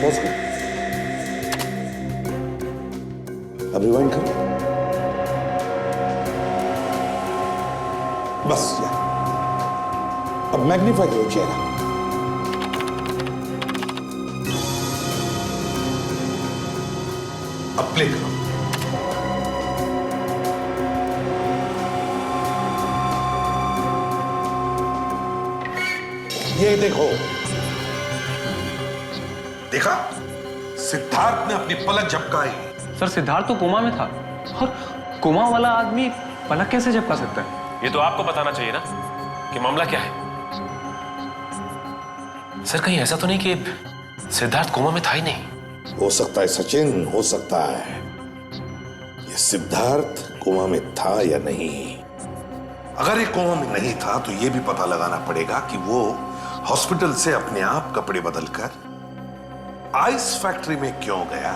Pause करो, अब rewind करो। बस यार, अब मैग्नीफाई करो चेहरा। अब प्ले करो। ये देखो, देखा? सिद्धार्थ ने अपनी पलक झपकाई। सर सिद्धार्थ तो कोमा में था, और कोमा वाला आदमी पलक कैसे झपका सकता है? ये तो आपको बताना चाहिए ना कि मामला क्या है। सर कहीं ऐसा तो नहीं कि सिद्धार्थ कोमा में था ही नहीं? हो सकता है सचिन, हो सकता है। ये सिद्धार्थ कोमा में था या नहीं। अगर ये कोमा में नहीं था तो ये भी पता लगाना पड़ेगा कि वो हॉस्पिटल से अपने आप कपड़े बदलकर आइस फैक्ट्री में क्यों गया।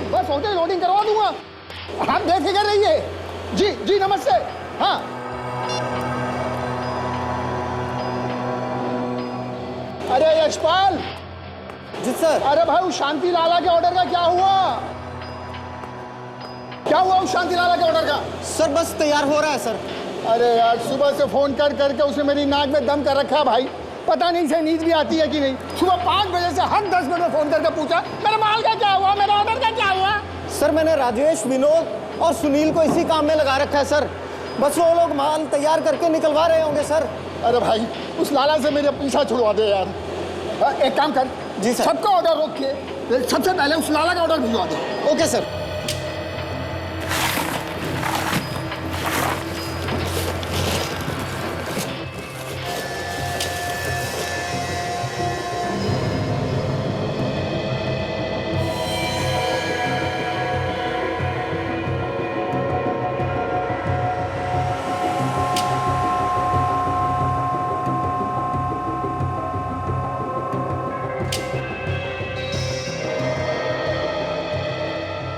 बस होटल लोडिंग करवा दूंगा, आप बेफिक्र रहिए। जी जी नमस्ते। हाँ अरे यशपाल। जी सर। अरे भाई उस शांति लाला के ऑर्डर का क्या हुआ? क्या हुआ उस शांति लाला के ऑर्डर का? सर बस तैयार हो रहा है सर। अरे यार सुबह से फोन कर करके उसने मेरी नाक में दम कर रखा है भाई। पता नहीं से नींद भी आती है कि नहीं। सुबह 5 बजे से हर 10 मिनट में फोन करके पूछा मेरे माल का क्या हुआ, मेरे ऑर्डर का क्या हुआ। सर मैंने राजेश, विनोद और सुनील को इसी काम में लगा रखा है सर। बस वो लोग माल तैयार करके निकलवा रहे होंगे सर। अरे भाई उस लाला से मेरे पीछा छुड़वा दे यार। एक काम कर, जी सर। सबका ऑर्डर रोक के सबसे पहले उस लाला का ऑर्डर भिजवा दे। Okay sir.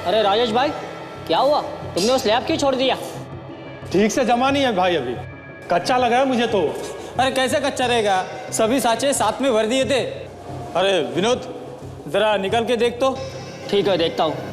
अरे राजेश भाई क्या हुआ, तुमने वो स्लैब क्यों छोड़ दिया? ठीक से जमा नहीं है भाई, अभी कच्चा लगा है मुझे तो। अरे कैसे कच्चा रहेगा, सभी साँचे साथ में भर दिए थे। अरे विनोद जरा निकल के देख तो। ठीक है देखता हूँ।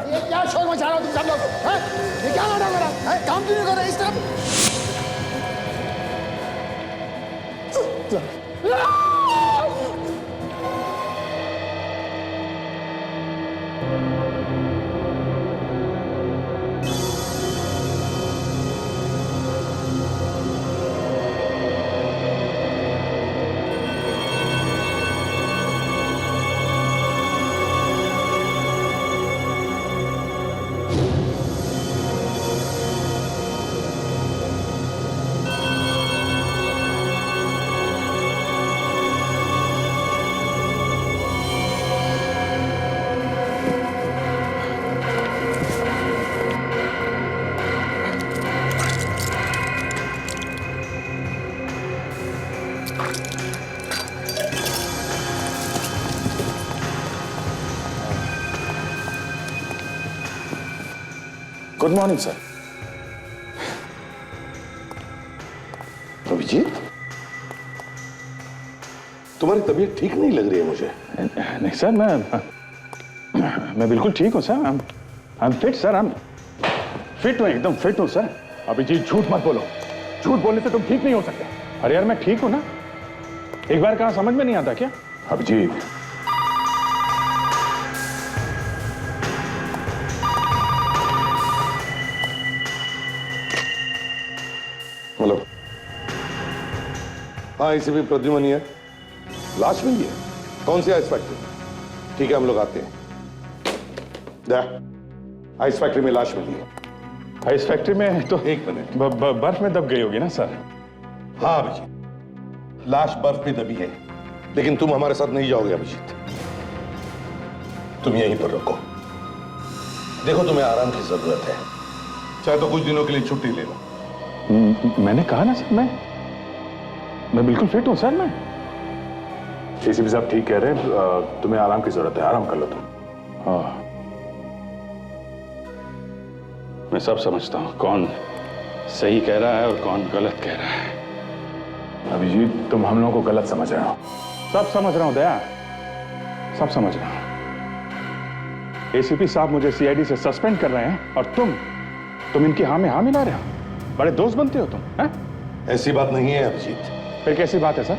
ये क्या शोर मचा रहा हो तुम सब लोग? ये क्या नाटक हो रहा है? काम क्यों नहीं कर रहे इस तरफ? Good morning sir. अभिजीत, तुम्हारी तबीयत ठीक नहीं लग रही है मुझे। नहीं सर, मैं बिल्कुल ठीक हूँ sir. I am fit sir, I am fit हूँ, एकदम फिट हूँ सर। अभिजीत झूठ मत बोलो, झूठ बोलने से तुम ठीक नहीं हो सकते। अरे यार मैं ठीक हूँ ना, एक बार कहा समझ में नहीं आता क्या? अभिजीत हाँ एसीपी प्रद्युमन ही है। लाश मिली है? कौन सी आइस फैक्ट्री? ठीक है हम लोग आते हैं। आइस फैक्ट्री में लाश मिली है। आइस फैक्ट्री में तो एक मिनट। बर्फ में दब गई होगी ना सर? हाँ अभिजीत, लाश बर्फ में दबी है, लेकिन तुम हमारे साथ नहीं जाओगे अभिजीत। तुम यहीं पर रुको। देखो तुम्हें आराम की जरूरत है, चाहे तो कुछ दिनों के लिए छुट्टी ले लो। मैंने कहा ना सर, मैं बिल्कुल फिट हूं सर। मैं एसीपी साहब ठीक कह रहे हैं, तुम्हें आराम की जरूरत है, आराम कर लो तुम। हाँ मैं सब समझता हूं कौन सही कह रहा है और कौन गलत कह रहा है। अभिजीत तुम हम लोगों को गलत समझ रहे हो। सब समझ रहा हूं दया, सब समझ रहा हूं। एसीपी साहब मुझे सीआईडी से सस्पेंड कर रहे हैं और तुम इनकी हाँ में हाँ मिला रहे हो। बड़े दोस्त बनते हो तुम, हैं? ऐसी बात नहीं है अभिजीत। फिर कैसी बात है सर?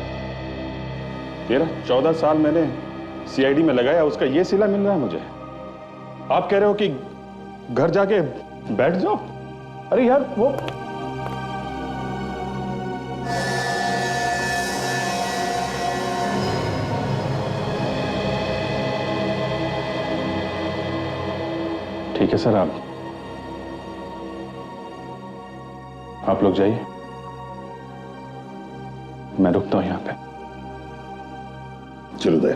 13-14 साल मैंने सीआईडी में लगाया, उसका ये सिला मिल रहा है मुझे। आप कह रहे हो कि घर जाके बैठ जाओ? अरे यार वो ठीक है सर, आप लोग जाइए, मैं रुकता हूं यहां पे। चलो दे।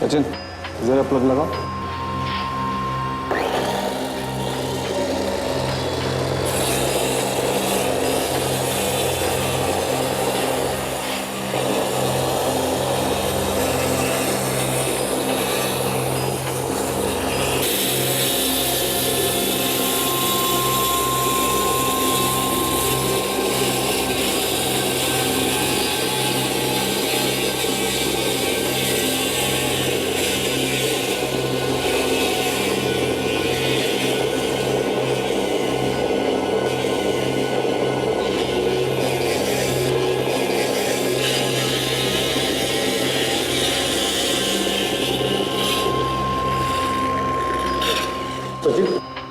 सचिन जरा प्लग लगाओ।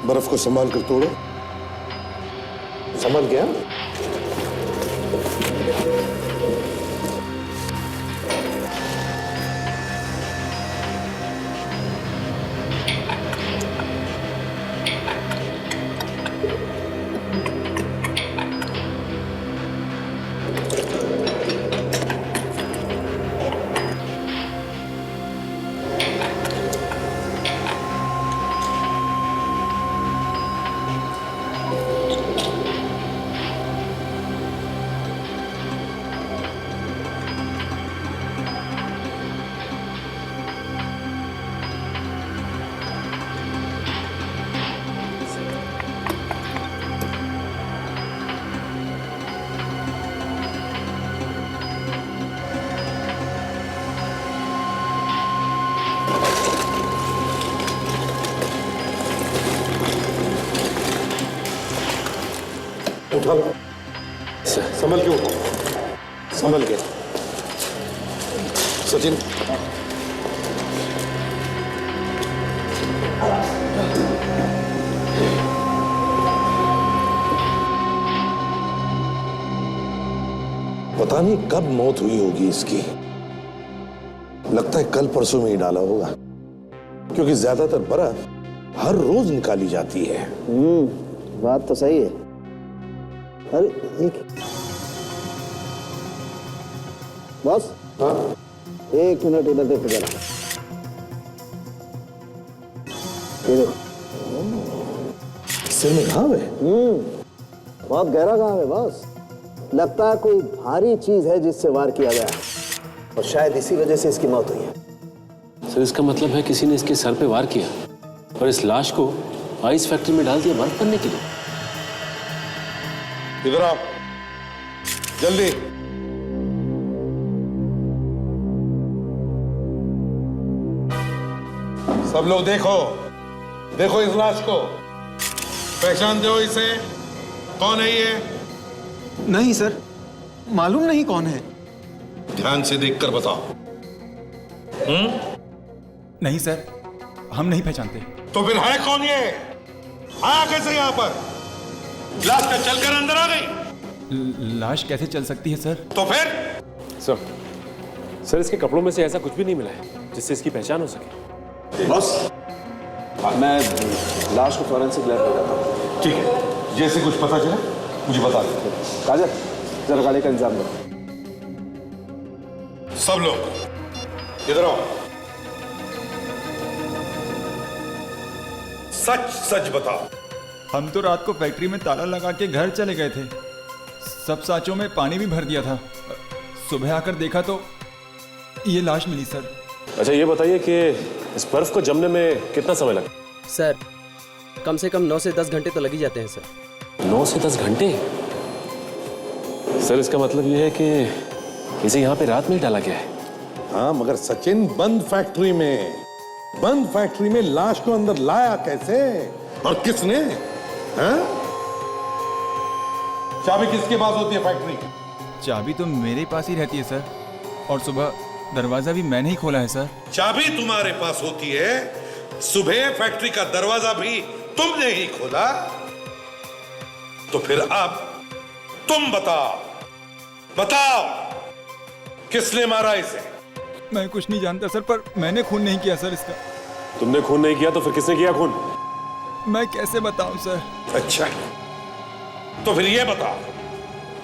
बर्फ को संभाल कर तोड़ो। संभाल गया। उठा लो, संभल के उठो, संभल के। सचिन पता नहीं कब मौत हुई होगी इसकी। लगता है कल परसों में ही डाला होगा, क्योंकि ज्यादातर बर्फ हर रोज निकाली जाती है। बात तो सही है। अरे एक बॉस, हाँ 1 मिनट इधर देखो जरा। सिर में घाव है? बहुत गहरा घाव है बॉस। लगता है कोई भारी चीज है जिससे वार किया गया है और शायद इसी वजह से इसकी मौत हुई है। सर इसका मतलब है किसी ने इसके सर पे वार किया और इस लाश को आइस फैक्ट्री में डाल दिया बर्फ बनने के लिए। इधर आओ जल्दी। सब लोग देखो, देखो इस लाश को, पहचानते हो इसे? कौन है ये? नहीं सर, मालूम नहीं कौन है। ध्यान से देखकर बताओ। नहीं सर, हम नहीं पहचानते। तो फिर है कौन ये? आया कैसे यहां पर? लाश का चलकर अंदर आ गई? लाश कैसे चल सकती है सर? तो फिर? सर इसके कपड़ों में से ऐसा कुछ भी नहीं मिला है जिससे इसकी पहचान हो सके। बॉस, मैं लाश को फॉरेंसिक लैब ले जाता हूँ। ठीक है, जैसे कुछ पता चला मुझे बता दो। काजल, जरा गाड़ी का इंतजाम करो। सब लोग इधर आओ। सच सच बताओ। हम तो रात को फैक्ट्री में ताला लगा के घर चले गए थे। सब साँचों में पानी भी भर दिया था। सुबह आकर देखा तो ये लाश मिली सर। अच्छा ये बताइए कि इस बर्फ को जमने में कितना समय लगा? सर कम से कम 9 से 10 घंटे तो लग ही जाते हैं सर। 9 से 10 घंटे? सर इसका मतलब ये है कि इसे यहाँ पे रात में ही डाला गया है। हाँ मगर सचिन, बंद फैक्ट्री में लाश को अंदर लाया कैसे और किसने? हाँ? चाबी किसके पास होती है फैक्ट्री की? चाबी तो मेरे पास ही रहती है सर, और सुबह दरवाजा भी मैंने ही खोला है सर। चाबी तुम्हारे पास होती है, सुबह फैक्ट्री का दरवाजा भी तुमने ही खोला। तो फिर अब तुम बताओ किसने मारा इसे? मैं कुछ नहीं जानता सर, पर मैंने खून नहीं किया सर इसका। तुमने खून नहीं किया तो फिर किसने किया खून? मैं कैसे बताऊं सर? अच्छा, तो फिर ये बताओ,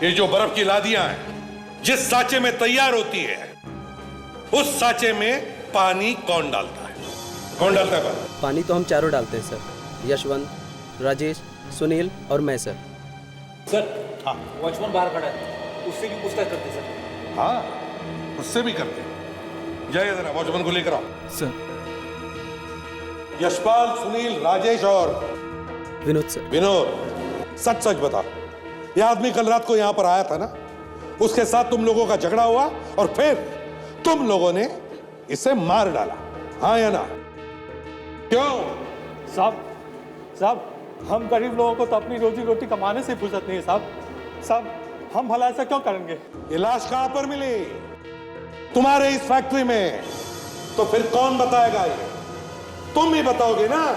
ये जो बर्फ की लादियां हैं जिस साँचे में तैयार होती है, उस साँचे में पानी कौन डालता है? कौन डालता है पानी तो हम चारों डालते हैं सर, यशवंत, राजेश, सुनील और मैं सर। वॉचमैन बाहर खड़ा है, उससे भी पूछताछ करते सर। हाँ, उससे भी करते हैं। जाइए जरा वॉचमैन को लेकर आओ। सर। यशपाल, सुनील, राजेश और विनोद सर। विनोद, सच सच बता, ये आदमी कल रात को यहां पर आया था ना? उसके साथ तुम लोगों का झगड़ा हुआ और फिर तुम लोगों ने इसे मार डाला, हाँ या ना? क्यों? साहब हम गरीब लोगों को तो अपनी रोजी रोटी कमाने से फुर्सत नहीं है साहब, हम भला ऐसा क्यों करेंगे? ये लाश कहां पर मिली? तुम्हारे इस फैक्ट्री में। तो फिर कौन बताएगा ये? तुम ही बताओगे ना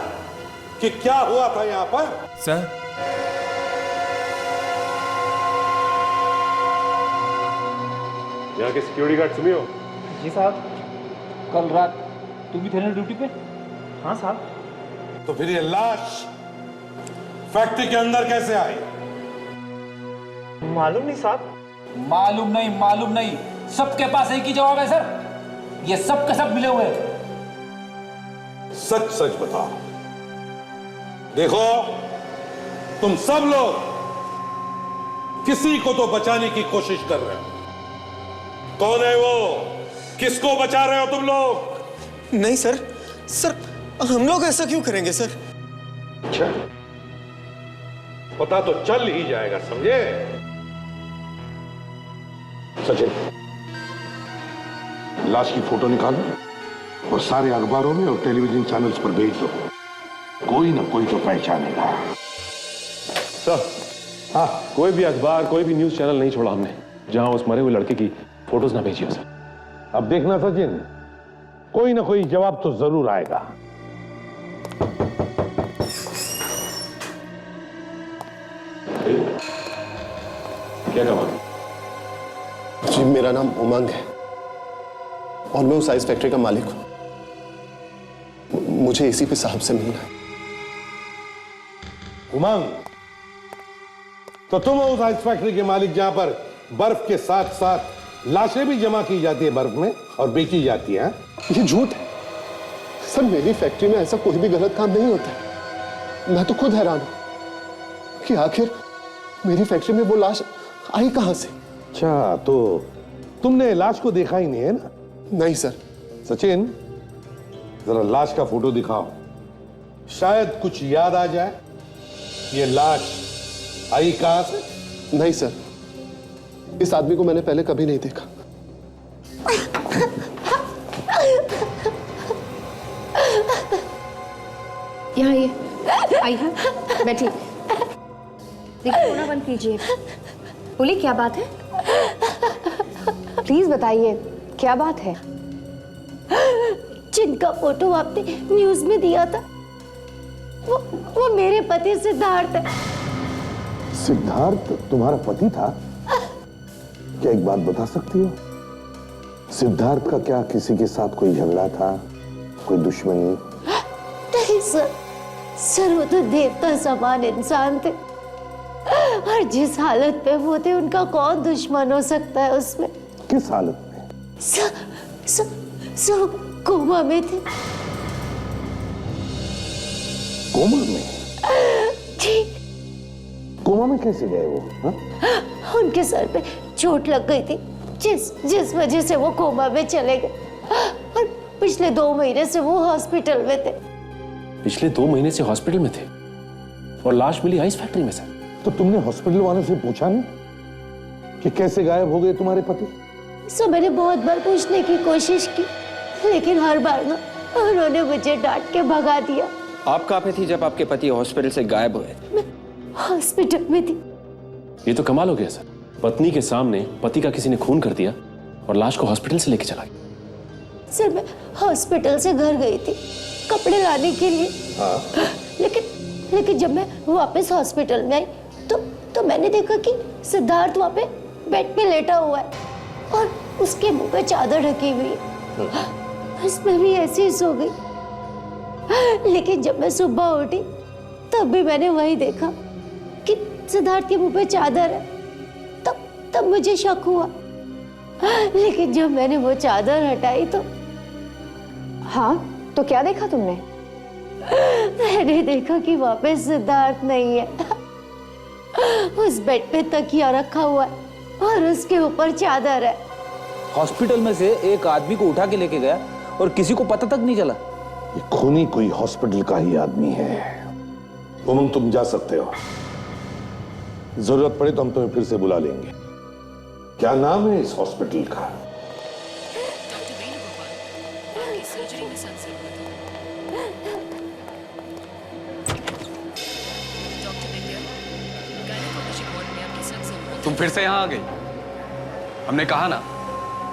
कि क्या हुआ था यहां पर? सर यहाँ के सिक्योरिटी गार्ड तुम ही हो? जी साहब। कल रात तुम भी थे ना ड्यूटी पे? हाँ साहब। तो फिर ये लाश फैक्ट्री के अंदर कैसे आई? मालूम नहीं साहब। मालूम नहीं, सबके पास एक ही जवाब है सर, ये सब के सब मिले हुए हैं। सच सच बताओ। देखो, तुम सब लोग किसी को तो बचाने की कोशिश कर रहे हो। कौन है वो? किसको बचा रहे हो तुम लोग? नहीं सर, हम लोग ऐसा क्यों करेंगे सर? अच्छा, पता तो चल ही जाएगा, समझे? सचिन, लाश की फोटो निकालो और सारे अखबारों में और टेलीविजन चैनल्स पर भेज दो। कोई ना कोई तो पहचानेगा। सर, हाँ, कोई भी अखबार, कोई भी न्यूज चैनल नहीं छोड़ा हमने जहां उस मरे हुए लड़के की फोटोज ना भेजी हो सर। अब देखना सचिन, कोई ना कोई जवाब तो जरूर आएगा। क्या कहा? जी मेरा नाम उमंग है और मैं उस आइस फैक्ट्री का मालिक हूं। मुझे एसीपी साहब से मिलना है। उमंग, तो तुम हो उस आइस फैक्ट्री के मालिक जहां पर बर्फ के साथ साथ लाशें भी जमा की जाती है बर्फ में और बेची जाती है? ये झूठ है सर, मेरी फैक्ट्री में ऐसा कोई भी गलत काम नहीं होता। मैं तो खुद हैरान हूं कि आखिर मेरी फैक्ट्री में वो लाश आई कहां से। अच्छा, तो तुमने लाश को देखा ही नहीं है ना? नहीं सर। सचिन, जरा लाश का फोटो दिखाओ। शायद कुछ याद आ जाए। ये लाश आई कहां से? नहीं सर, इस आदमी को मैंने पहले कभी नहीं देखा। यहाँ ये आइए, बैठिए। देखिए, रोना बंद कीजिए। बोलिए, क्या बात है? प्लीज बताइए, क्या बात है? जिनका फोटो आपने न्यूज में दिया था, वो मेरे पति सिद्धार्थ है। सिद्धार्थ तुम्हारा पति था? क्या एक बात बता सकती हो? सिद्धार्थ का क्या किसी के साथ कोई झगड़ा था, कोई दुश्मनी? नहीं सर, वो तो देवता समान इंसान थे, और जिस हालत पे वो थे उनका कौन दुश्मन हो सकता है उसमें? किस हालत में? सर कोमा में थे। कोमा में? जी। कोमा में कैसे गए वो? हा? उनके सर पे चोट लग गई थी, जिस वजह से वो कोमा में चले गए, और पिछले 2 महीने से वो हॉस्पिटल में थे। पिछले 2 महीने से हॉस्पिटल में थे और लाश मिली आइस फैक्ट्री में सर। तो तुमने हॉस्पिटल वालों से पूछा नहीं कि कैसे गायब हो गए तुम्हारे पति? सर, मैंने बहुत बार पूछने की कोशिश की, लेकिन हर बार ना उन्होंने मुझे डांट के भगा दिया। आप कहाँ पे थी जब आपके पति हॉस्पिटल से गायब हुए? मैं हॉस्पिटल में थी। ये तो कमाल हो गया सर, पत्नी के सामने पति का किसी ने खून कर दिया और लाश को हॉस्पिटल से लेके चला गया। सर, मैं हॉस्पिटल से घर गई थी कपड़े लाने के लिए। हाँ। लेकिन जब मैं वापस हॉस्पिटल में आई तो मैंने देखा कि सिद्धार्थ वहाँ पे बेड पे लेटा हुआ है और उसके मुंह पे चादर ढकी हुई है। बस मैं भी ऐसे ही सो गई। लेकिन जब मैं सुबह उठी तब भी मैंने वही देखा कि सिद्धार्थ के मुंह पे चादर है। तब मुझे शक हुआ, लेकिन जब मैंने वो चादर हटाई तो हाँ, तो क्या देखा तुमने? मैंने देखा कि वहाँ पे सिद्धार्थ नहीं है। उस बेड पे तकिया रखा हुआ है और उसके ऊपर चादर है। हॉस्पिटल में से एक आदमी को उठा के लेके गया और किसी को पता तक नहीं चला। ये खूनी कोई हॉस्पिटल का ही आदमी है। उमंग, तुम जा सकते हो, जरूरत पड़े तो हम तुम्हें फिर से बुला लेंगे। क्या नाम है इस हॉस्पिटल का? तुम फिर से यहाँ आ गई? हमने कहा ना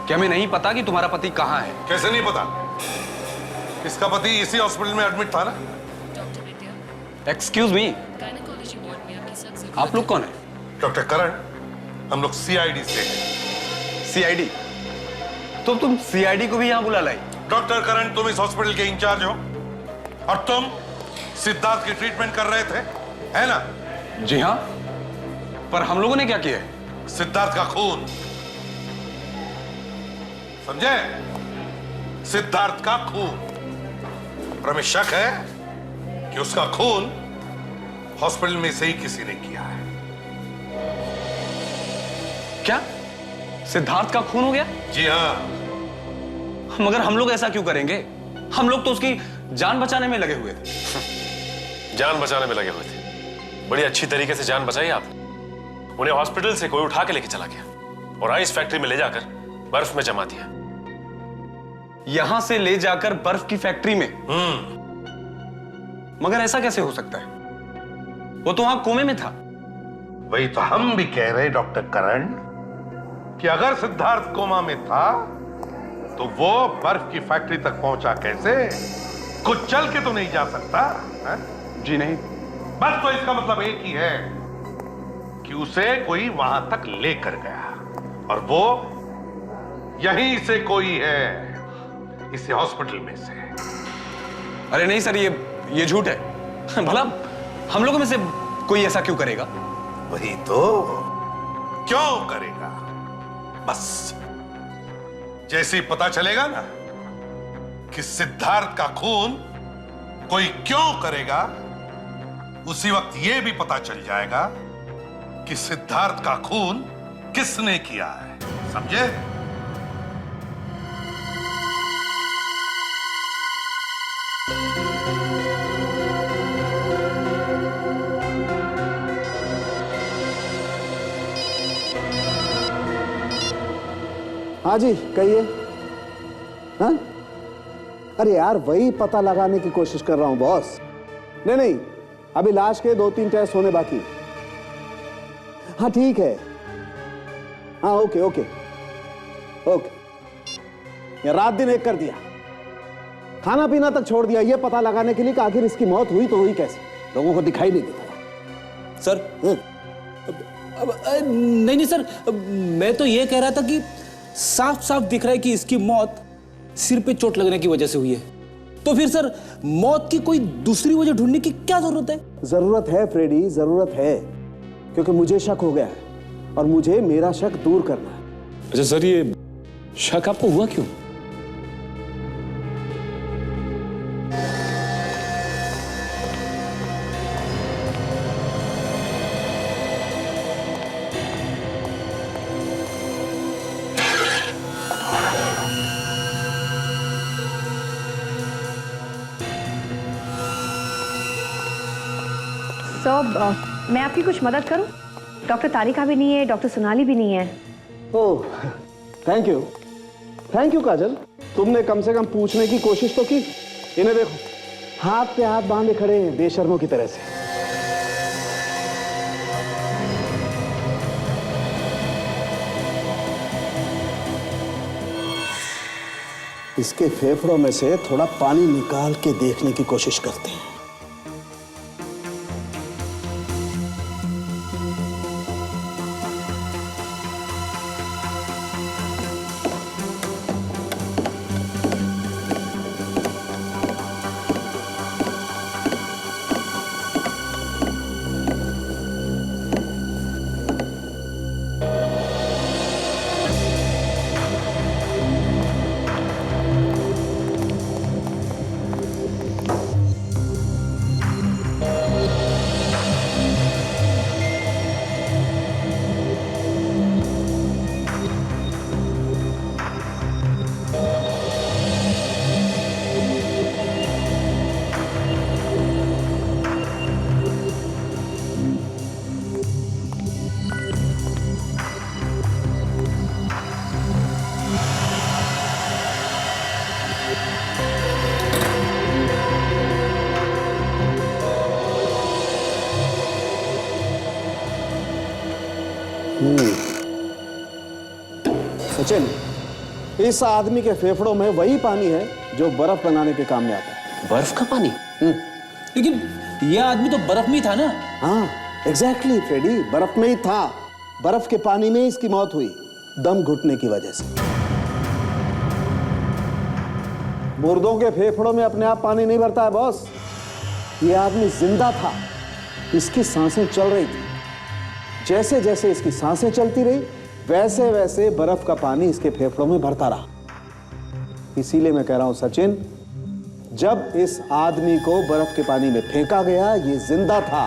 कि हमें नहीं पता कि तुम्हारा पति कहाँ है। कैसे नहीं पता? इसका पति इसी हॉस्पिटल में एडमिट था ना? एक्सक्यूज मी, आप लोग कौन है? डॉक्टर करण, हम लोग सीआईडी से हैं। सीआईडी? तो तुम सीआईडी को भी यहाँ बुला लाई? डॉक्टर करण, तुम इस हॉस्पिटल के इंचार्ज हो और तुम सिद्धार्थ की ट्रीटमेंट कर रहे थे, है ना? जी हाँ, पर हम लोगों ने क्या किया है? सिद्धार्थ का खून, समझे? सिद्धार्थ का खून। और हमें शक है कि उसका खून हॉस्पिटल में से ही किसी ने किया है। क्या सिद्धार्थ का खून हो गया? जी हाँ। मगर हम लोग ऐसा क्यों करेंगे? हम लोग तो उसकी जान बचाने में लगे हुए थे। जान बचाने में लगे हुए थे? बड़ी अच्छी तरीके से जान बचाई आपने। उन्हें हॉस्पिटल से कोई उठा के लेके चला गया और आइस फैक्ट्री में ले जाकर बर्फ में जमा दिया। यहां से ले जाकर बर्फ की फैक्ट्री में? मगर ऐसा कैसे हो सकता है? वो तो वहां कोमे में था। वही तो हम भी कह रहे डॉक्टर करण कि अगर सिद्धार्थ कोमा में था तो वो बर्फ की फैक्ट्री तक पहुंचा कैसे? कुछ चल के तो नहीं जा सकता है? जी नहीं। बस तो इसका मतलब एक ही है कि उसे कोई वहां तक लेकर गया और वो यहीं से कोई है, इसी हॉस्पिटल में से। अरे नहीं सर, ये झूठ है। भला हम लोगों में से कोई ऐसा क्यों करेगा? वही तो, क्यों करेगा? बस जैसे ही पता चलेगा ना कि सिद्धार्थ का खून कोई क्यों करेगा, उसी वक्त यह भी पता चल जाएगा कि सिद्धार्थ का खून किसने किया है। समझे? हाँ जी कहिए। हाँ अरे यार वही पता लगाने की कोशिश कर रहा हूं बॉस। नहीं नहीं अभी लाश के 2-3 टेस्ट होने बाकी। हाँ ठीक है। हाँ ओके ओके ओके। ये रात दिन एक कर दिया, खाना पीना तक छोड़ दिया ये पता लगाने के लिए कि आखिर इसकी मौत हुई तो हुई कैसे, लोगों को दिखाई नहीं देता। सर नहीं नहीं सर, मैं तो ये कह रहा था कि साफ साफ दिख रहा है कि इसकी मौत सिर पे चोट लगने की वजह से हुई है, तो फिर सर मौत की कोई दूसरी वजह ढूंढने की क्या जरूरत है? जरूरत है फ्रेडी, जरूरत है, क्योंकि मुझे शक हो गया है और मुझे मेरा शक दूर करना है। अच्छा सर ये शक आपको हुआ क्यों? मैं आपकी कुछ मदद करूं? डॉक्टर तारिका भी नहीं है, डॉक्टर सोनाली भी नहीं है। ओह थैंक यू काजल, तुमने कम से कम पूछने की कोशिश तो की। इन्हें देखो हाथ पे हाथ बांधे खड़े हैं बेशर्मों की तरह से। इसके फेफड़ों में से थोड़ा पानी निकाल के देखने की कोशिश करते हैं। सचिन, इस आदमी के फेफड़ों में वही पानी है जो बर्फ बनाने के काम में आता है। बर्फ का पानी? लेकिन यह आदमी तो बर्फ में ही था ना? हाँ एग्जैक्टली फ्रेडी, बर्फ में ही था। बर्फ के पानी में इसकी मौत हुई, दम घुटने की वजह से। मुर्दों के फेफड़ों में अपने आप पानी नहीं भरता है बॉस। ये आदमी जिंदा था, इसकी सांसें चल रही थी। जैसे जैसे इसकी सांसें चलती रही वैसे वैसे बर्फ का पानी इसके फेफड़ों में भरता रहा। इसीलिए मैं कह रहा हूं सचिन, जब इस आदमी को बर्फ के पानी में फेंका गया ये जिंदा था।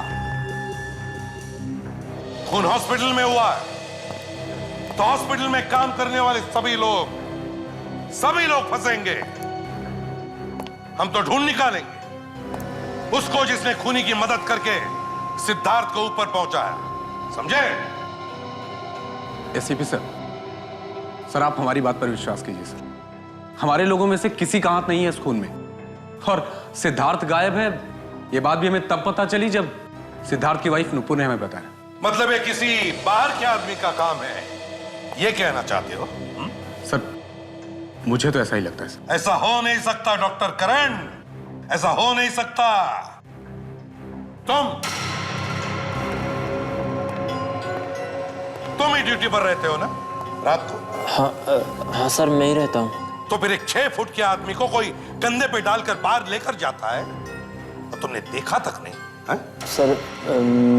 खून हॉस्पिटल में हुआ है तो हॉस्पिटल में काम करने वाले सभी लोग फंसेंगे। हम तो ढूंढ निकालेंगे उसको जिसने खूनी की मदद करके सिद्धार्थ को ऊपर पहुंचाया, समझे? एसीपी सर आप हमारी बात पर विश्वास कीजिए सर। हमारे लोगों में से किसी का हाथ नहीं है इस खून में, और सिद्धार्थ गायब है ये बात भी हमें तब पता चली जब सिद्धार्थ की वाइफ नुपुर ने हमें बताया। मतलब ये किसी बाहर के आदमी का काम है, ये कहना चाहते हो? सर मुझे तो ऐसा ही लगता है सर। ऐसा हो नहीं सकता डॉक्टर करण, ऐसा हो नहीं सकता। तुम ही ड्यूटी पर रहते हो ना रात को? हाँ सर मैं ही रहता हूँ। तो फिर एक 6 फुट के आदमी को कोई कंधे पे डालकर बाहर लेकर जाता है तो तुमने देखा तक नहीं है? सर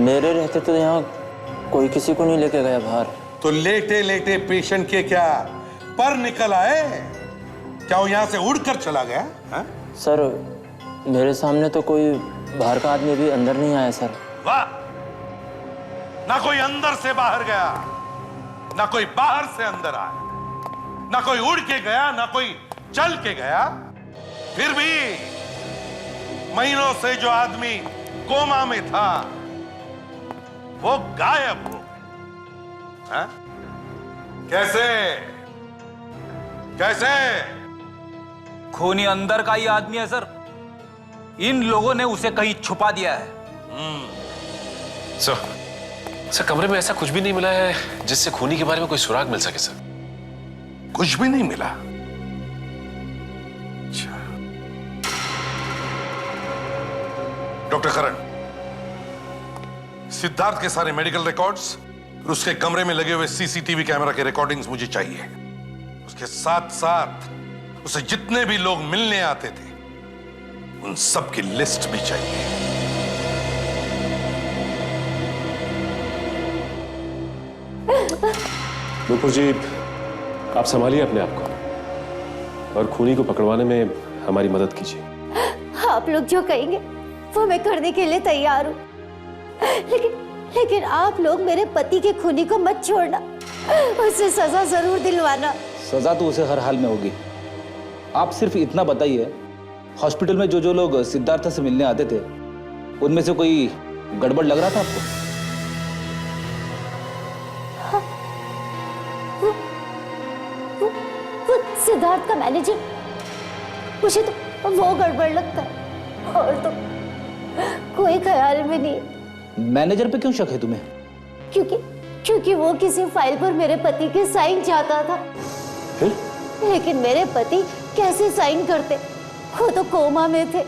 मेरे रहते तो यहाँ कोई किसी को नहीं लेके गया बाहर। तो लेटे लेटे पेशेंट के क्या पर निकल आए? क्या वो यहाँ से उड़कर चला गया है? सर मेरे सामने तो कोई बाहर का आदमी भी अंदर नहीं आया सर। वाह, ना कोई अंदर से बाहर गया, ना कोई बाहर से अंदर आया, ना कोई उड़ के गया, ना कोई चल के गया। फिर भी महीनों से जो आदमी कोमा में था वो गायब हो। कैसे? कैसे? खूनी अंदर का ही आदमी है सर। इन लोगों ने उसे कहीं छुपा दिया है। सर कमरे में ऐसा कुछ भी नहीं मिला है जिससे खूनी के बारे में कोई सुराग मिल सके सर। कुछ भी नहीं मिला? अच्छा। डॉक्टर करण, सिद्धार्थ के सारे मेडिकल रिकॉर्ड्स और उसके कमरे में लगे हुए सीसीटीवी कैमरा के रिकॉर्डिंग्स मुझे चाहिए। उसके साथ साथ उसे जितने भी लोग मिलने आते थे उन सब की लिस्ट भी चाहिए। नूपुर जी, आप संभालिए अपने आप को और खूनी को पकड़वाने में हमारी मदद कीजिए। आप लोग जो कहेंगे वो मैं करने के लिए तैयार हूँ, लेकिन आप लोग मेरे पति के खूनी को मत छोड़ना, उसे सजा जरूर दिलवाना। सजा तो उसे हर हाल में होगी। आप सिर्फ इतना बताइए, हॉस्पिटल में जो लोग सिद्धार्थ से मिलने आते थे उनमें से कोई गड़बड़ लग रहा था आपको? वो सिद्धार्थ का मैनेजर, मुझे तो वो गड़बड़ लगता है, और तो कोई ख्याल में नहीं। मैनेजर पे क्यों शक है तुम्हें? क्योंकि वो किसी फाइल पर मेरे पति के साइन चाहता था। लेकिन मेरे पति कैसे साइन करते, वो तो कोमा में थे,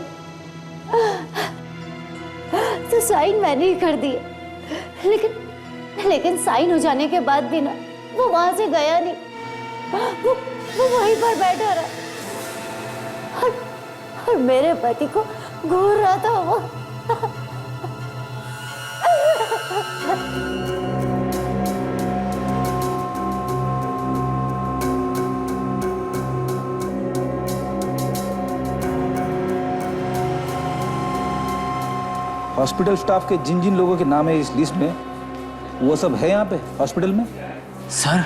तो साइन मैंने ही कर दिए। लेकिन साइन हो जाने के बाद भी ना वो वहां से गया नहीं, वो वहीं पर बैठा रहा और मेरे पति को घूर रहा था वो। हॉस्पिटल स्टाफ के जिन जिन लोगों के नाम है इस लिस्ट में, वो सब है यहाँ पे हॉस्पिटल में? सर,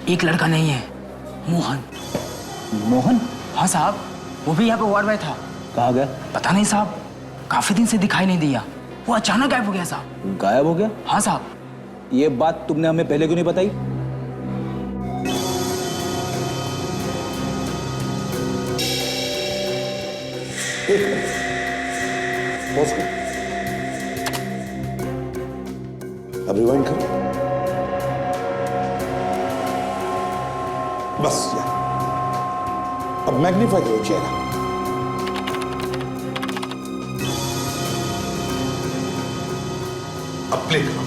एक लड़का नहीं है, मोहन। मोहन? हाँ साहब, वो भी यहाँ पे वार्ड में था। कहाँ गया? पता नहीं साहब, काफी दिन से दिखाई नहीं दिया, वो अचानक गायब हो गया साहब। गायब हो गया? हाँ साहब। ये बात तुमने हमें पहले क्यों नहीं बताई? अब रिवाइंड करो। बस यार, अब मैग्नीफाई करो चेहरा। अब प्ले करो।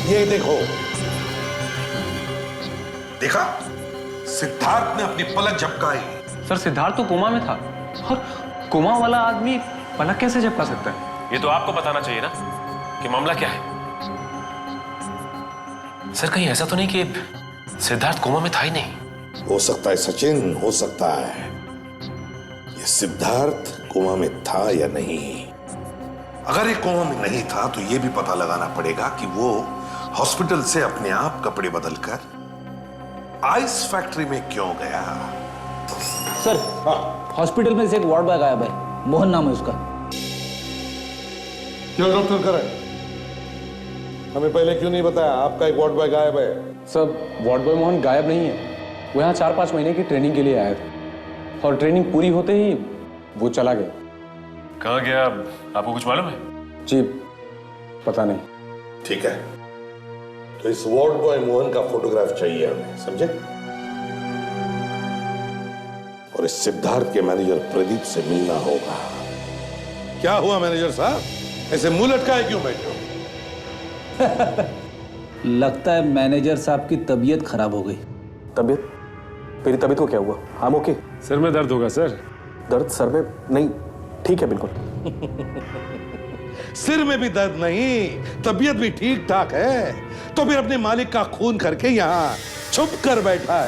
ये देखो, देखा? सिद्धार्थ ने अपनी पलक झपकाई। सर, सिद्धार्थ तो कोमा में था, और कोमा वाला आदमी पलक कैसे झपका सकता है? ये तो आपको बताना चाहिए ना कि मामला क्या है। सर, कहीं ऐसा तो नहीं कि सिद्धार्थ कोमा में था ही नहीं? हो सकता है सचिन, हो सकता है। ये सिद्धार्थ कोमा में था या नहीं। अगर ये कोमा में नहीं था तो ये भी पता लगाना पड़ेगा कि वो हॉस्पिटल से अपने आप कपड़े बदलकर आइस फैक्ट्री में क्यों गया। सर, हॉस्पिटल में से एक वार्ड बॉय गायब है, मोहन नाम है उसका। क्यों डॉक्टर करण, हमें पहले क्यों नहीं बताया आपका एक वार्ड बॉय गायब है? सर, वार्ड बॉय मोहन गायब नहीं है, वो यहाँ 4-5 महीने की ट्रेनिंग के लिए आया था, और ट्रेनिंग पूरी होते ही वो चला गया। कहाँ गया, आपको कुछ मालूम है? जी, पता नहीं। ठीक है, तो इस वार्ड बॉय मोहन का फोटोग्राफ चाहिए हमें, समझे? और इस सिद्धार्थ के मैनेजर प्रदीप से मिलना होगा। क्या हुआ मैनेजर साहब, ऐसे मुंह लटकाए क्यों बैठे हो? लगता है मैनेजर साहब की तबीयत खराब हो गई। तबीयत? मेरी तबीयत को क्या हुआ? हम ओके? सर में दर्द होगा सर। दर्द सर में? नहीं, ठीक है बिल्कुल। सिर में भी दर्द नहीं, तबीयत भी ठीक ठाक है, तो फिर अपने मालिक का खून करके यहाँ छुप कर बैठा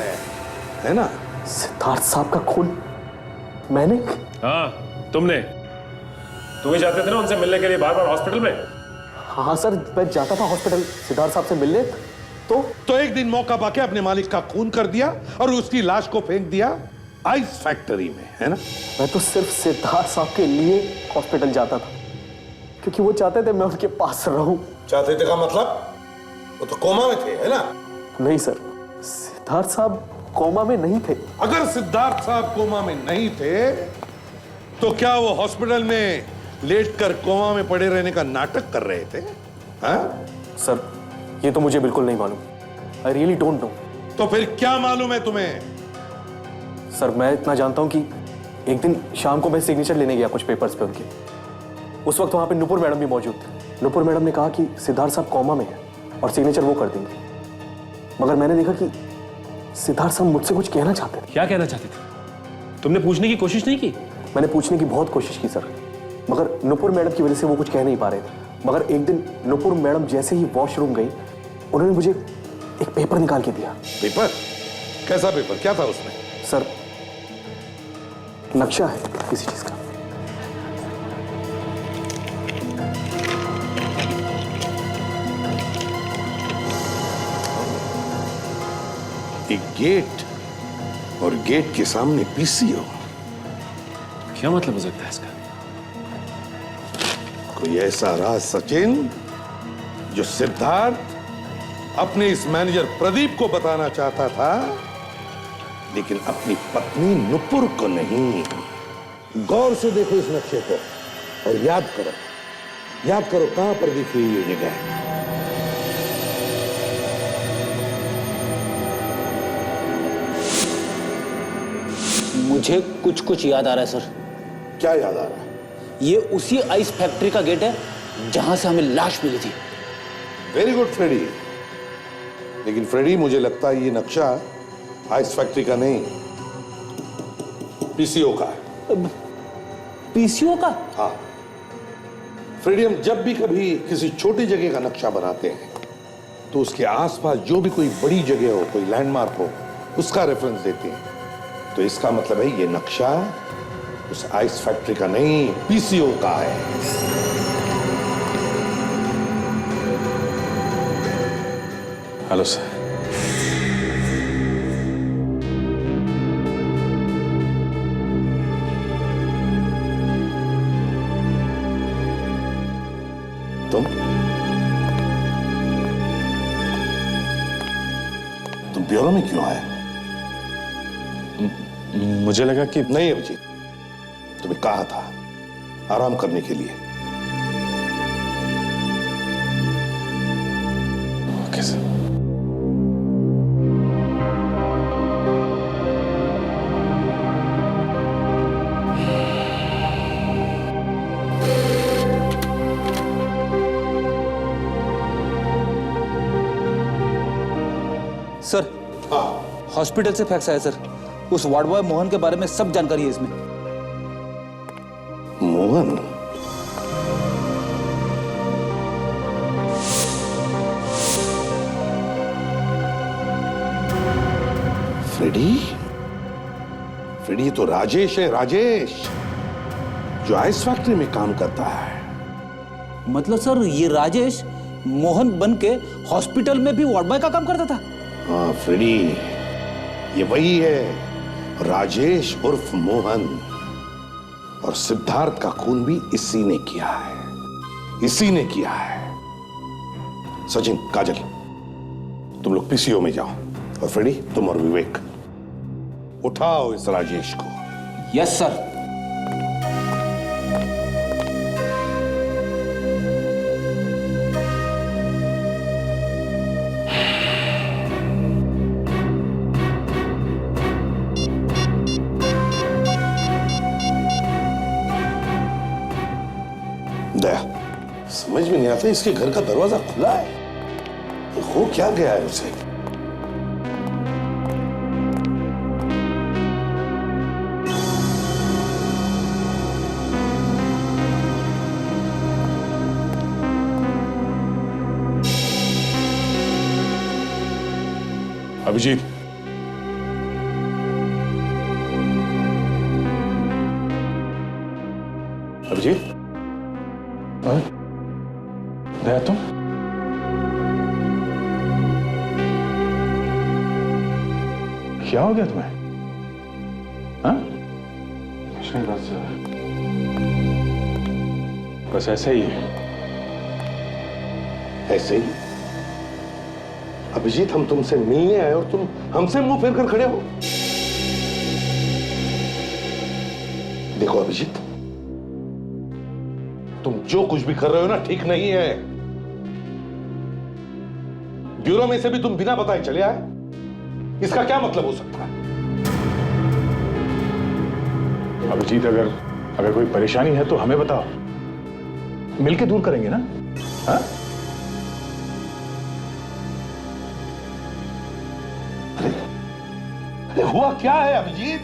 है ना? सिद्धार्थ साहब का खून मैंने? हाँ, तुमने। तुम ही जाते थे ना उनसे मिलने के लिए बार बार हॉस्पिटल में? हाँ सर, मैं जाता था हॉस्पिटल सिद्धार्थ साहब से मिलने, तो एक दिन मौका पाके अपने मालिक का खून कर दिया और उसकी लाश को फेंक दिया आइस फैक्ट्री में, है ना? मैं तो सिर्फ सिद्धार्थ साहब के लिए हॉस्पिटल जाता था, क्योंकि वो चाहते थे मैं उनके पास रहूं। चाहते थे का मतलब? वो तो कोमा में थे, है ना? नहीं सर, सिद्धार्थ साहब कोमा में नहीं थे। अगर सिद्धार्थ साहब कोमा में नहीं थे तो क्या वो हॉस्पिटल में लेटकर कोमा में पड़े रहने का नाटक कर रहे थे? हाँ? सर ये तो मुझे बिल्कुल नहीं मालूम। I really don't know. तो फिर क्या मालूम है तुम्हें? सर मैं इतना जानता हूं कि एक दिन शाम को मैं सिग्नेचर लेने गया कुछ पेपर्स पे उनके। उस वक्त वहां पे नुपुर मैडम भी मौजूद थे। नुपुर मैडम ने कहा कि सिद्धार्थ साहब कोमा में है और सिग्नेचर वो कर देंगे। मगर मैंने देखा कि सिद्धार्थ साहब मुझसे कुछ कहना चाहते थे। क्या कहना चाहते थे? तुमने पूछने की कोशिश नहीं की? मैंने पूछने की बहुत कोशिश की सर, मगर नुपुर मैडम की वजह से वो कुछ कह नहीं पा रहे थे। मगर एक दिन नुपुर मैडम जैसे ही वॉशरूम गई, उन्होंने मुझे एक पेपर निकाल के दिया। पेपर? कैसा पेपर? क्या था उसमें? सर नक्शा है किसी चीज का। एक गेट और गेट के सामने पीसीओ। क्या मतलब हो सकता है इसका? कोई ऐसा राज सचिन जो सिद्धार्थ अपने इस मैनेजर प्रदीप को बताना चाहता था, लेकिन अपनी पत्नी नुपुर को नहीं। गौर से देखो इस नक्शे को और याद करो कहां पर दिख रही है ये जगह। मुझे कुछ कुछ याद आ रहा है सर। क्या याद आ रहा है? ये उसी आइस फैक्ट्री का गेट है जहां से हमें लाश मिली थी। Very good Freddy. लेकिन फ्रेडी मुझे लगता है ये नक्शा आइस फैक्ट्री का नहीं, पीसीओ का है। पीसीओ का? हाँ फ्रेडी, हम जब भी कभी किसी छोटी जगह का नक्शा बनाते हैं तो उसके आसपास जो भी कोई बड़ी जगह हो, कोई लैंडमार्क हो, उसका रेफरेंस देते हैं। तो इसका मतलब है ये नक्शा उस आइस फैक्ट्री का नहीं, पीसीओ का है। Hello sir. तुम ब्यूरो में क्यों आए? मुझे लगा कि नहीं अभिजीत, तुम्हें कहा था आराम करने के लिए। Okay sir. सर हॉस्पिटल से फैक्स आया सर। उस वार्ड बॉय मोहन के बारे में सब जानकारी है इसमें। मोहन? फ्रेडी? फ्रेडी तो राजेश है, राजेश, जो आइस फैक्ट्री में काम करता है। मतलब सर ये राजेश मोहन बन के हॉस्पिटल में भी वार्ड बॉय का काम करता था? हाँ फ्रेडी, ये वही है, राजेश उर्फ मोहन। और सिद्धार्थ का खून भी इसी ने किया है, इसी ने किया है। सचिन, काजल, तुम लोग पीसीओ में जाओ और फ्रेडी तुम और विवेक उठाओ इस राजेश को। Yes sir. दया, समझ में नहीं आता, इसके घर का दरवाजा खुला है, हो क्या गया है उसे? अभिजीत, अभिजीत, दया तुम? क्या हो गया तुम्हें? हाँ? कुछ नहीं, बस ऐसे ही है। ऐसे ही अभिजीत, हम तुमसे मिलने आए और तुम हमसे मुंह फेर कर खड़े हो। देखो अभिजीत, तुम जो कुछ भी कर रहे हो ना, ठीक नहीं है। ब्यूरो में से भी तुम बिना बताए चले आए, इसका क्या मतलब हो सकता है? अभिजीत, अगर कोई परेशानी है तो हमें बताओ, मिलके दूर करेंगे ना। हाँ? अरे हुआ क्या है अभिजीत?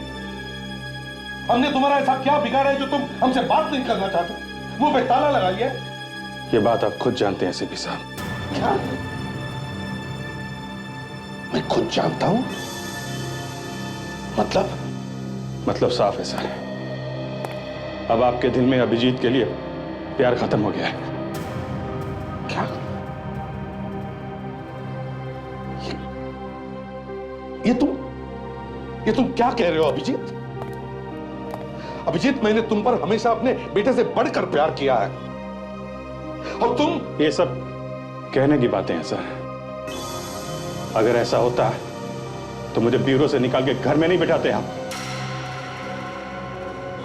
हमने तुम्हारा ऐसा क्या बिगाड़ा है जो तुम हमसे बात नहीं करना चाहते? मुंह पे ताला लगा लिया? ये बात आप खुद जानते हैं सीपी साहब। क्या? मैं खुद जानता हूं? मतलब साफ है सर। अब आपके दिल में अभिजीत के लिए प्यार खत्म हो गया है। क्या? ये तुम क्या कह रहे हो अभिजीत? अभिजीत, मैंने तुम पर हमेशा अपने बेटे से बढ़कर प्यार किया है, और तुम? ये सब कहने की बातें हैं सर। अगर ऐसा होता तो मुझे ब्यूरो से निकाल के घर में नहीं बिठाते आप।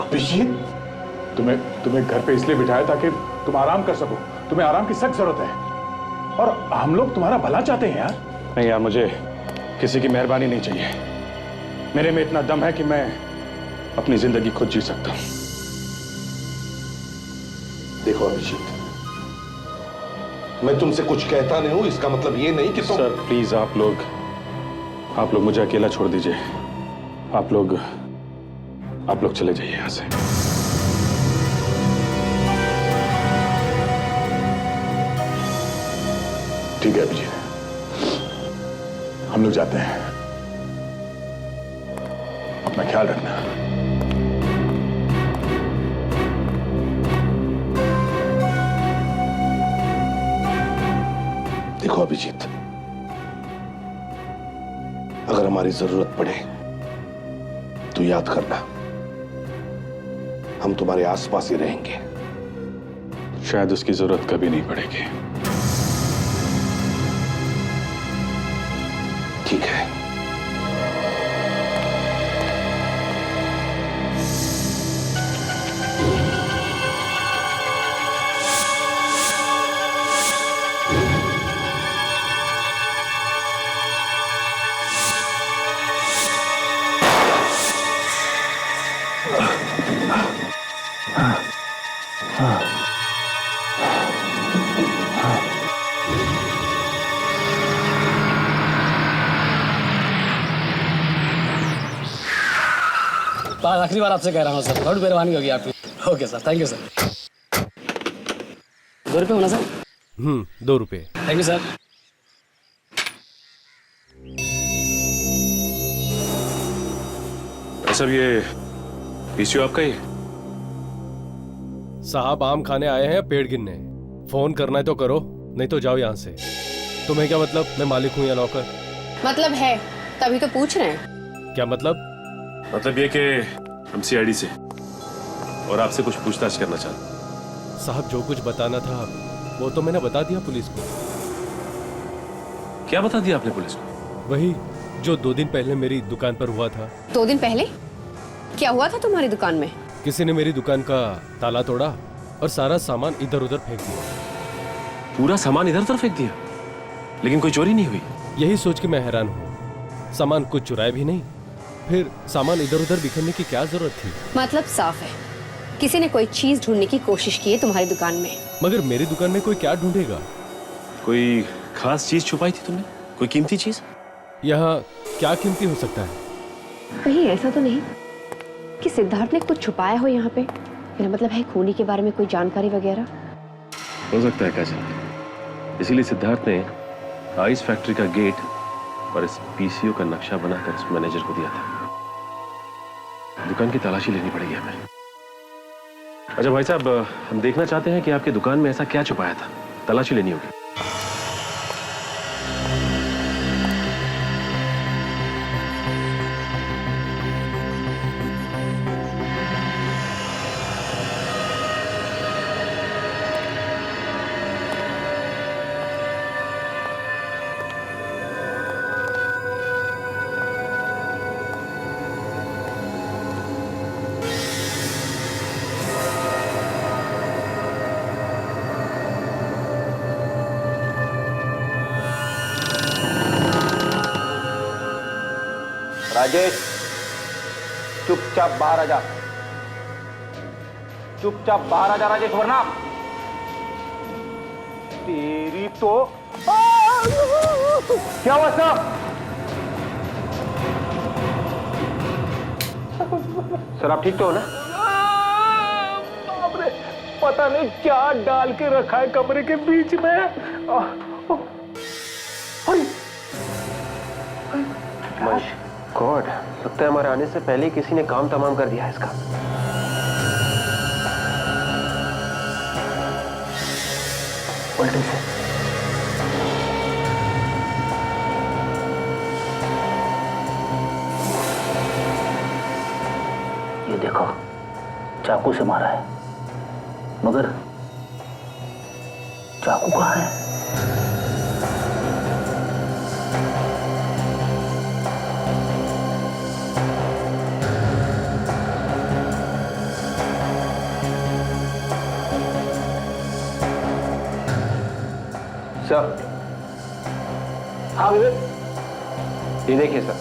अभिजीत, तुम्हें घर पे इसलिए बिठाया ताकि तुम आराम कर सको। तुम्हें आराम की सख्त जरूरत है, और हम लोग तुम्हारा भला चाहते हैं यार। नहीं यार, मुझे किसी की मेहरबानी नहीं चाहिए। मेरे में इतना दम है कि मैं अपनी जिंदगी खुद जी सकता हूं। देखो अभिजीत, मैं तुमसे कुछ कहता नहीं हूं, इसका मतलब ये नहीं कि तुम... सर प्लीज, आप लोग मुझे अकेला छोड़ दीजिए। आप लोग चले जाइए यहां से। ठीक है अभिजीत, हम लोग जाते हैं। अपना ख्याल रखना। देखो अभिजीत, अगर हमारी जरूरत पड़े तो याद करना, हम तुम्हारे आसपास ही रहेंगे। शायद उसकी जरूरत कभी नहीं पड़ेगी। ठीक है। आखिरी बार आपसे कह रहा हूँ सर, थोड़ी मेहरबानी होगी आपकी। Okay sir, thank you sir. 2 रुपये होना सर? 2 रुपये। Thank you sir. सब ये पीसीओ आपका ही? साहब आम खाने आए हैं, पेड़ गिनने। फोन करना है तो करो, नहीं तो जाओ यहाँ से। तुम्हें क्या मतलब, मैं मालिक हूँ या नौकर? मतलब है, तभी तो पूछ रहे हैं। क्या मतलब? मतलब ये कि हम सीआईडी से और आपसे कुछ पूछताछ करना चाहते। साहब जो कुछ बताना था वो तो मैंने बता दिया पुलिस को। क्या बता दिया आपने पुलिस को? वही जो 2 दिन पहले मेरी दुकान पर हुआ था। 2 दिन पहले क्या हुआ था तुम्हारी दुकान में? किसी ने मेरी दुकान का ताला तोड़ा और सारा सामान इधर उधर फेंक दिया। पूरा सामान इधर उधर फेंक दिया, लेकिन कोई चोरी नहीं हुई? यही सोच के मैं हैरान हूँ। सामान कुछ चुराया भी नहीं, फिर सामान इधर उधर बिखरने की क्या जरूरत थी? मतलब साफ है, किसी ने कोई चीज ढूंढने की कोशिश की है तुम्हारी दुकान में। मगर मेरी दुकान में कोई क्या ढूंढेगा? कोई खास चीज छुपाई थी तुमने? कोई कीमती चीज? यहाँ क्या कीमती हो सकता है? कहीं ऐसा तो नहीं कि सिद्धार्थ ने कुछ छुपाया हो यहाँ पे? मेरा मतलब है खूनी के बारे में कोई जानकारी वगैरह? हो सकता है काजल, इसीलिए सिद्धार्थ ने आइस फैक्ट्री का गेट और इस पीसीओ का नक्शा बनाकर इस मैनेजर को दिया था। दुकान की तलाशी लेनी पड़ेगी हमें। अच्छा भाई साहब, हम देखना चाहते हैं कि आपकी दुकान में ऐसा क्या छुपाया था। तलाशी लेनी होगी। राजेश, चुपचाप बाहर आ जा। चुपचाप बाहर आ जा राजेश, वरना तेरी तो। क्या हुआ सर? सर आप ठीक तो हो ना? बाप रे, पता नहीं क्या डाल के रखा है कमरे के बीच में। गॉड, लगता है हमारे आने से पहले ही किसी ने काम तमाम कर दिया है इसका। उल्टे से। ये देखो, चाकू से मारा है, मगर चाकू कहाँ है? सर, हाँ विवेक, ये देखिए सर।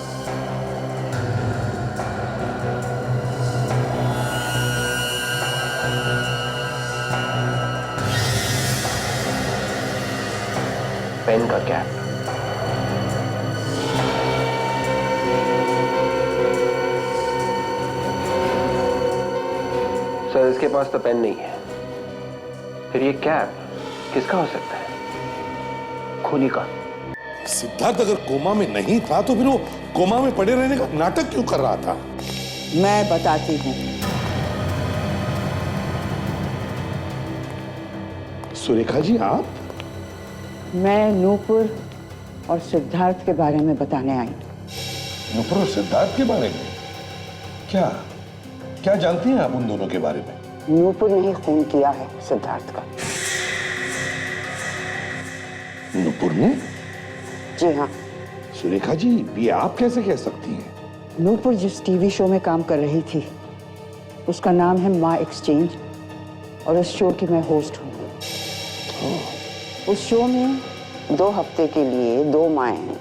पेन का कैप। सर इसके पास तो पेन नहीं है, फिर ये कैप किसका हो सकता है? खूनी का। सिद्धार्थ अगर कोमा में नहीं था तो फिर वो कोमा में पड़े रहने का नाटक क्यों कर रहा था? मैं बताती हूँ। सुरेखा जी, आप? मैं नूपुर और सिद्धार्थ के बारे में बताने आई। नूपुर और सिद्धार्थ के बारे में? क्या क्या जानती हैं आप उन दोनों के बारे में? नूपुर ने ही खून किया है सिद्धार्थ का। नूपुर ने? जी हाँ। सुरेखा जी, ये आप कैसे कह सकती हैं? नूपुर जिस टीवी शो में काम कर रही थी उसका नाम है माँ एक्सचेंज, और उस शो की मैं होस्ट हूँ। उस शो में 2 हफ्ते के लिए 2 माएँ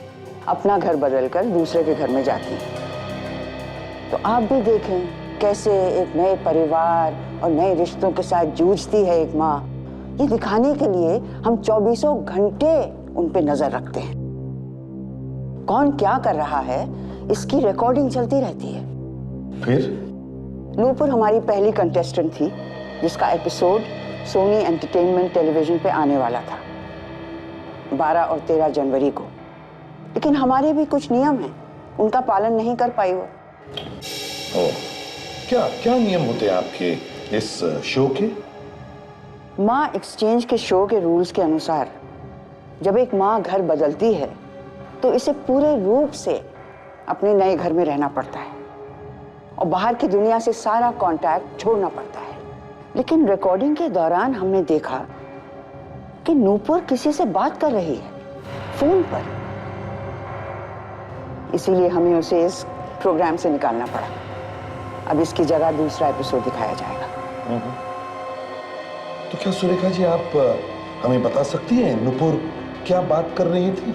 अपना घर बदलकर दूसरे के घर में जाती हैं। तो आप भी देखें कैसे एक नए परिवार और नए रिश्तों के साथ जूझती है एक माँ। ये दिखाने के लिए हम 24 घंटे उन पे नजर रखते हैं। कौन क्या कर रहा है इसकी रिकॉर्डिंग चलती रहती है। फिर? नूपुर हमारी पहली कंटेस्टेंट थी जिसका एपिसोड सोनी एंटरटेनमेंट टेलीविजन पे आने वाला था 12 और 13 जनवरी को। लेकिन हमारे भी कुछ नियम हैं, उनका पालन नहीं कर पाई वो। क्या क्या नियम होते हैं आपके इस शो के? माँ एक्सचेंज के शो के रूल्स के अनुसार जब एक माँ घर बदलती है तो इसे पूरे रूप से अपने नए घर में रहना पड़ता है और बाहर की दुनिया से सारा कांटेक्ट छोड़ना पड़ता है। लेकिन रिकॉर्डिंग के दौरान हमने देखा कि नूपुर किसी से बात कर रही है फोन पर। इसीलिए हमें उसे इस प्रोग्राम से निकालना पड़ा। अब इसकी जगह दूसरा एपिसोड दिखाया जाएगा। तो क्या सुरेखा जी आप हमें बता सकती हैं नूपुर क्या बात कर रही थी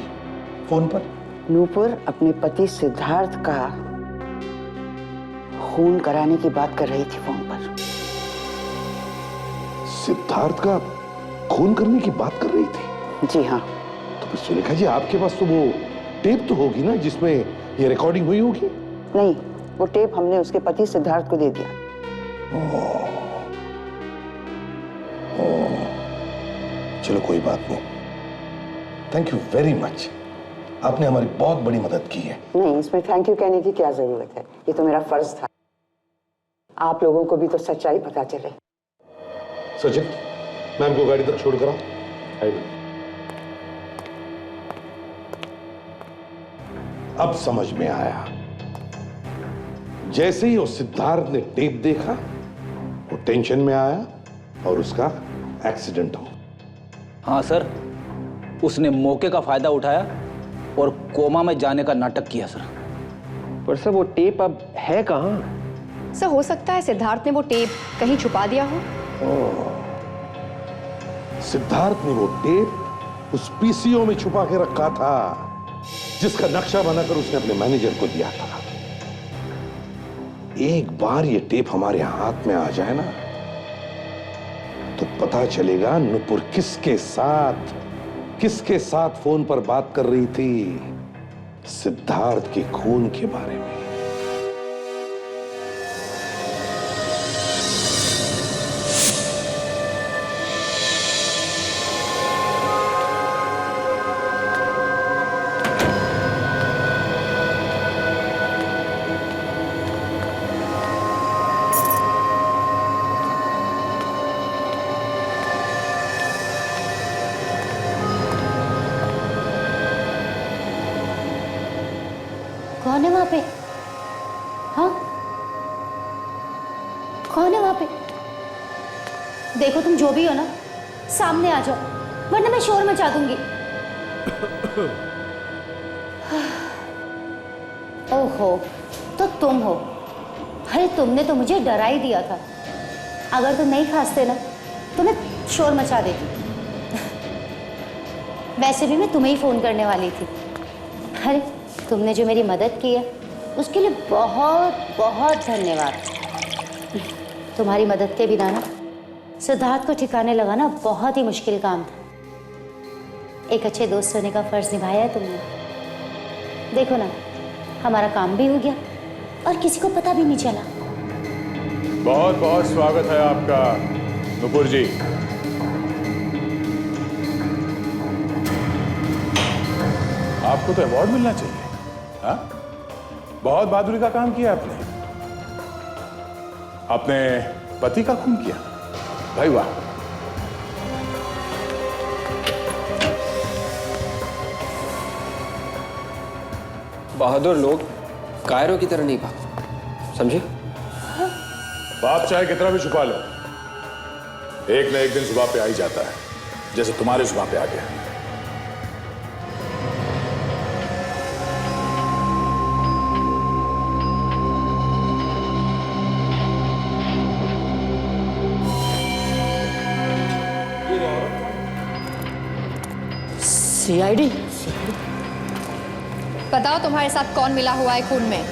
फोन पर? नूपुर अपने पति सिद्धार्थ का खून कराने की बात कर रही थी फोन पर। सिद्धार्थ का खून करने की बात कर रही थी? जी हाँ। तो फिर सुरेखा जी आपके पास तो वो टेप तो होगी ना जिसमें ये रिकॉर्डिंग हुई होगी? नहीं, वो टेप हमने उसके पति सिद्धार्थ को दे दिया। चलो कोई बात नहीं, थैंक यू वेरी मच, आपने हमारी बहुत बड़ी मदद की है। नहीं, इसमें थैंक यू कहने की क्या जरूरत है, ये तो मेरा फर्ज था। आप लोगों को भी तो सच्चाई पता चले। सचिन, मैम को गाड़ी तक छोड़ कर आओ। अब समझ में आया, जैसे ही उस सिद्धार्थ ने टेप देखा वो टेंशन में आया और उसका एक्सीडेंट हो। हाँ सर, उसने मौके का फायदा उठाया और कोमा में जाने का नाटक किया सर। पर सर वो टेप अब है कहाँ? सर हो सकता है सिद्धार्थ ने वो टेप कहीं छुपा दिया हो। सिद्धार्थ ने वो टेप उस पीसीओ में छुपा के रखा था जिसका नक्शा बनाकर उसने अपने मैनेजर को दिया था। एक बार ये टेप हमारे हाथ में आ जाए ना, तो पता चलेगा नुपुर किसके साथ फोन पर बात कर रही थी, सिद्धार्थ के खून के बारे में। कौन है वहां पे? हाँ, कौन है वहां पे? देखो तुम जो भी हो ना, सामने आ जाओ, वरना मैं शोर मचा दूंगी। ओहो, तो तुम हो। अरे तुमने तो मुझे डरा ही दिया था। अगर तुम नहीं खांसते ना तो मैं शोर मचा देती। वैसे भी मैं तुम्हें ही फोन करने वाली थी। अरे तुमने जो मेरी मदद की है उसके लिए बहुत बहुत धन्यवाद। तुम्हारी मदद के बिना ना सिद्धार्थ को ठिकाने लगाना बहुत ही मुश्किल काम था। एक अच्छे दोस्त होने का फर्ज निभाया है तुमने। देखो ना, हमारा काम भी हो गया और किसी को पता भी नहीं चला। बहुत बहुत स्वागत है आपका नुपुर जी। आपको तो अवार्ड मिलना चाहिए। हाँ? बहुत बहादुरी का काम किया आपने। अपने पति का खून किया, भाई वाह। बहादुर लोग कायरों की तरह नहीं भागते, समझे? बाप चाहे कितना भी छुपा लो, एक न एक दिन जुबान पे आ ही जाता है, जैसे तुम्हारे जुबान पे आ गया। सीआईडी? बताओ तुम्हारे साथ कौन मिला हुआ है खून में?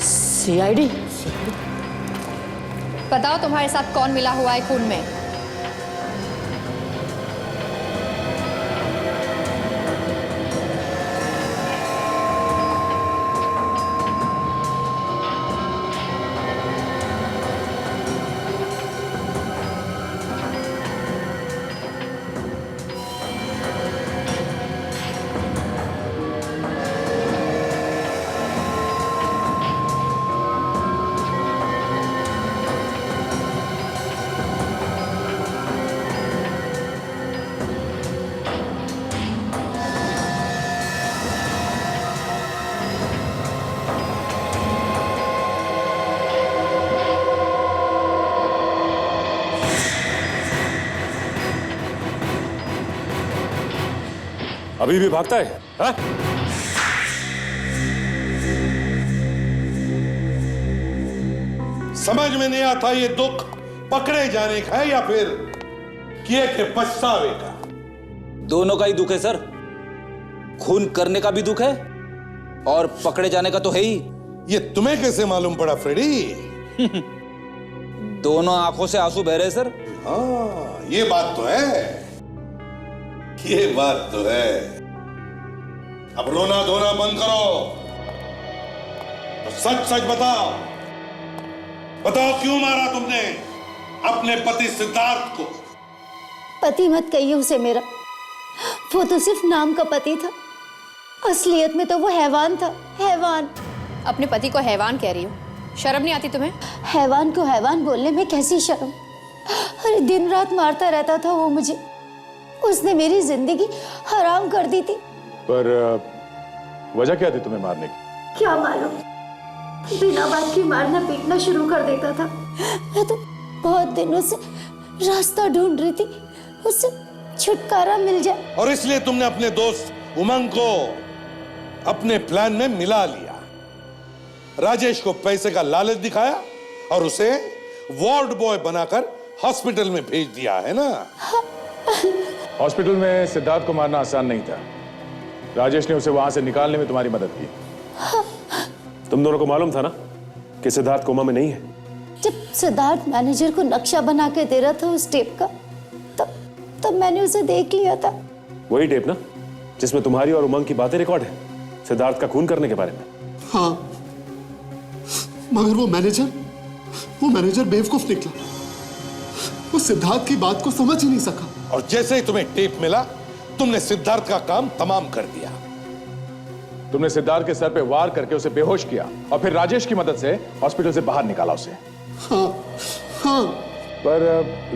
सीआईडी? बताओ तुम्हारे साथ कौन मिला हुआ है खून में? अभी भी भागता है? हा? समझ में नहीं आता ये दुख पकड़े जाने का है या फिर किए के पछतावे का? दोनों का ही दुख है सर। खून करने का भी दुख है और पकड़े जाने का तो है ही। ये तुम्हें कैसे मालूम पड़ा फ्रेडी? दोनों आंखों से आंसू बह रहे सर। हाँ, ये बात तो है, ये बात तो है। अब रोना धोना बंद करो, तो सच सच बताओ, बताओ क्यों मारा तुमने अपने पति सिद्धार्थ को? पति मत कहिए उसे मेरा, वो तो सिर्फ नाम का पति था, असलियत में तो वो हैवान था, हैवान। अपने पति को हैवान कह रही हो, शर्म नहीं आती तुम्हें? हैवान को हैवान बोलने में कैसी शर्म? अरे दिन रात मारता रहता था वो मुझे, उसने मेरी जिंदगी हराम कर दी थी। पर वजह क्या थी तुम्हें मारने की? क्या मालूम, बिना बात की मारना पीटना शुरू कर देता था। मैं तो बहुत दिनों से रास्ता ढूंढ रही थी, उससे छुटकारा मिल जाए। और इसलिए तुमने अपने दोस्त उमंग को अपने प्लान में मिला लिया, राजेश को पैसे का लालच दिखाया और उसे वार्ड बॉय बनाकर हॉस्पिटल में भेज दिया, है ना? हॉस्पिटल में सिद्धार्थ को मारना आसान नहीं था। राजेश ने उसे वहां से निकालने में तुम्हारी मदद की। तुम दोनों को मालूम था ना कि सिद्धार्थ कोमा में नहीं है? जब सिद्धार्थ मैनेजर को नक्शा बना के दे रहा था उस टेप का, तब मैंने उसे देख लिया था। वही टेप ना जिसमें तुम्हारी और उमंग की बातें रिकॉर्ड है सिद्धार्थ का खून करने के बारे में। हाँ, मगर वो मैनेजर बेवकूफ निकला। वो सिद्धार्थ की बात को समझ ही नहीं सका। और जैसे ही तुम्हें टेप मिला, तुमने सिद्धार्थ का काम तमाम कर दिया। तुमने सिद्धार्थ के सर पे वार करके उसे बेहोश किया और फिर राजेश की मदद से हॉस्पिटल से बाहर निकाला उसे। हाँ। पर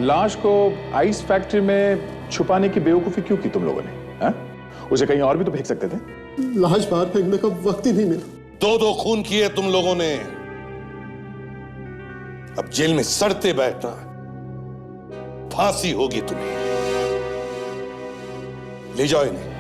लाश को आइस फैक्ट्री में छुपाने की बेवकूफी क्यों की तुम लोगों ने? हा? उसे कहीं और भी तो फेंक सकते थे। लाश बाहर फेंकने का वक्त ही नहीं मिला। दो खून किए तुम लोगों ने। अब जेल में सड़ते बैठना, फांसी होगी तुम्हें। ले जाओ इन्हें।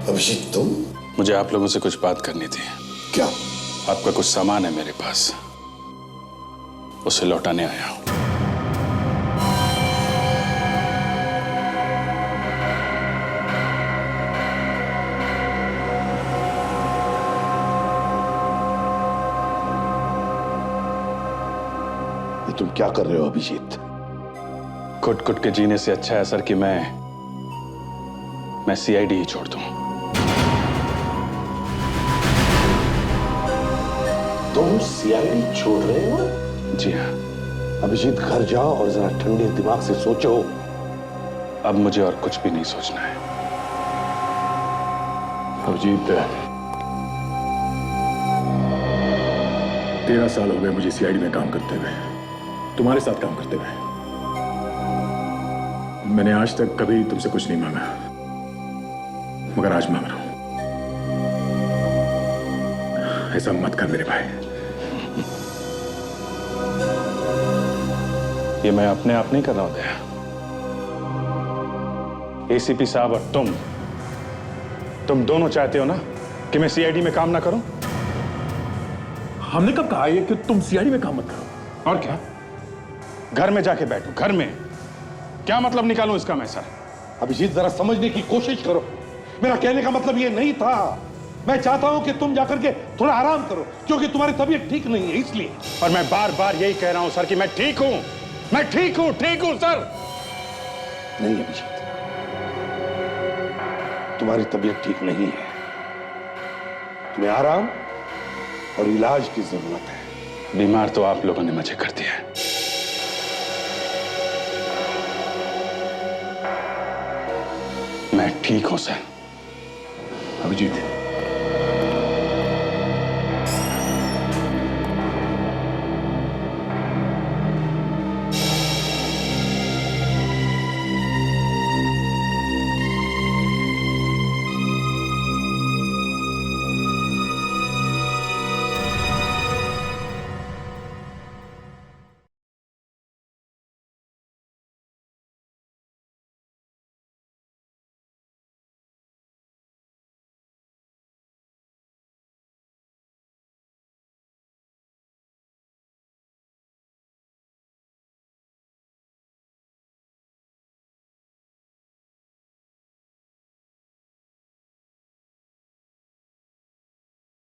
अभिजीत, तुम? मुझे आप लोगों से कुछ बात करनी थी। क्या? आपका कुछ सामान है मेरे पास, उसे लौटाने आया हूं। ये तुम क्या कर रहे हो अभिजीत? कुट कुट के जीने से अच्छा है सर कि मैं सीआईडी ही छोड़ दूं। तुम सीआईडी छोड़ रहे हो? जी हाँ। अभिजीत, घर जाओ और जरा ठंडे दिमाग से सोचो। अब मुझे और कुछ भी नहीं सोचना है। अभिजीत, 13 साल हो गए मुझे सीआईडी में काम करते हुए, तुम्हारे साथ काम करते हुए। मैंने आज तक कभी तुमसे कुछ नहीं मांगा, मगर आज मांग रहा हूं। ऐसा मत कर मेरे भाई। ये मैं अपने आप नहीं कर रहा हूं दया। एसीपी साहब और तुम दोनों चाहते हो ना कि मैं सीआईडी में काम ना करूं? हमने कब कहा ये कि तुम सीआईडी में काम मत करो? और क्या, घर में जाके बैठो। घर में क्या मतलब निकालूं इसका मैं? सर अभिजीत, जरा समझने की कोशिश करो। मेरा कहने का मतलब ये नहीं था। मैं चाहता हूं कि तुम जाकर के थोड़ा आराम करो, क्योंकि तुम्हारी तबीयत ठीक नहीं है, इसलिए। और मैं बार बार यही कह रहा हूं सर कि मैं ठीक हूं, मैं ठीक हूं सर। नहीं अभिजीत, तुम्हारी तबीयत ठीक नहीं है। तुम्हें आराम और इलाज की जरूरत है। बीमार तो आप लोगों ने मुझे कर दिया है। मैं ठीक हूं सर। अभिजीत,